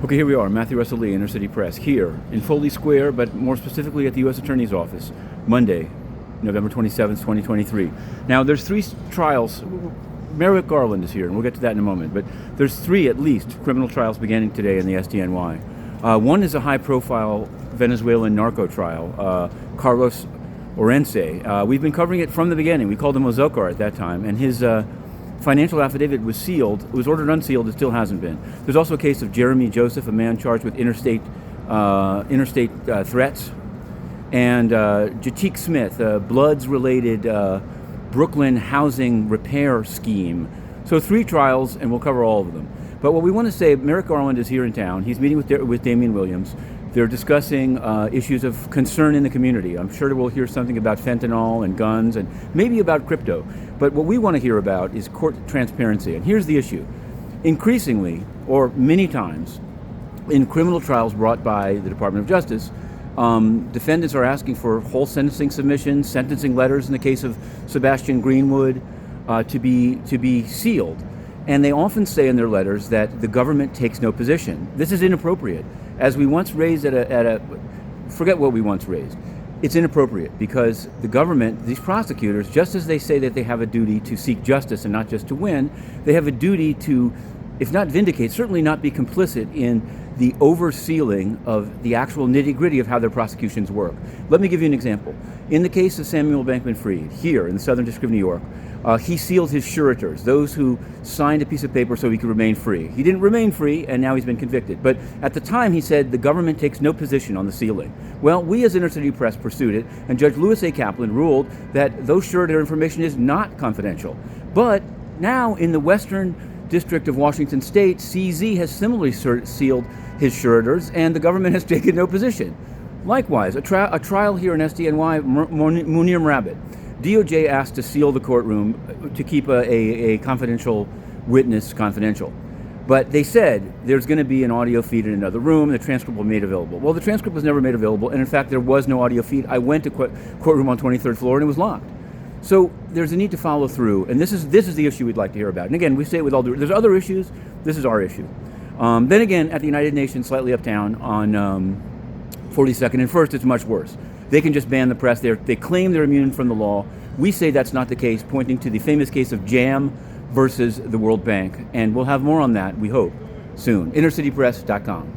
Okay, here we are, Matthew Russell Lee, Inner City Press, here in Foley Square, but more specifically at the U.S. Attorney's Office, Monday, November 27th, 2023. Now, there's three trials. AG Garland is here, and we'll get to that in a moment, but there's three, at least, criminal trials beginning today in the SDNY. One is a high-profile Venezuelan narco trial, Carlos Orense. We've been covering it from the beginning. We called him Ozokar at that time, and his financial affidavit was sealed. It was ordered unsealed. It still hasn't been. There's also a case of Jeremy Joseph, a man charged with interstate threats, and Jatiek Smith, a Bloods-related Brooklyn housing repair scheme. So three trials, and we'll cover all of them. But what we want to say, AG Garland is here in town. He's meeting with Damian Williams. They're discussing issues of concern in the community. I'm sure we'll hear something about fentanyl and guns and maybe about crypto. But what we want to hear about is court transparency. And here's the issue. Increasingly, or many times, in criminal trials brought by the Department of Justice, defendants are asking for whole sentencing submissions, sentencing letters in the case of Sebastian Greenwood, to be sealed. And they often say in their letters that the government takes no position. This is inappropriate. As we once raised forget what we once raised. It's inappropriate because the government, these prosecutors, just as they say that they have a duty to seek justice and not just to win, they have a duty to, if not vindicate, certainly not be complicit in the oversealing of the actual nitty-gritty of how their prosecutions work. Let me give you an example. In the case of Samuel Bankman-Fried, here in the Southern District of New York, he sealed his suretors, those who signed a piece of paper so he could remain free. He didn't remain free, and now he's been convicted. But at the time, he said the government takes no position on the sealing. Well, we as Inner City Press pursued it, and Judge Louis A. Kaplan ruled that those suretor information is not confidential. But now, in the Western District of Washington State, CZ has similarly sealed his suretors, and the government has taken no position. Likewise, a trial here in SDNY, Munir Mrabbit. DOJ asked to seal the courtroom to keep a confidential witness confidential. But they said there's going to be an audio feed in another room, the transcript will be made available. Well, the transcript was never made available, and in fact, there was no audio feed. I went to courtroom on 23rd floor, and it was locked. So there's a need to follow through, and this is the issue we'd like to hear about. And again, we say it with all due. There's other issues. This is our issue. Then again, at the United Nations, slightly uptown on 42nd and 1st, it's much worse. They can just ban the press. They claim they're immune from the law. We say that's not the case, pointing to the famous case of Jam versus the World Bank. And we'll have more on that, we hope, soon. InnerCityPress.com.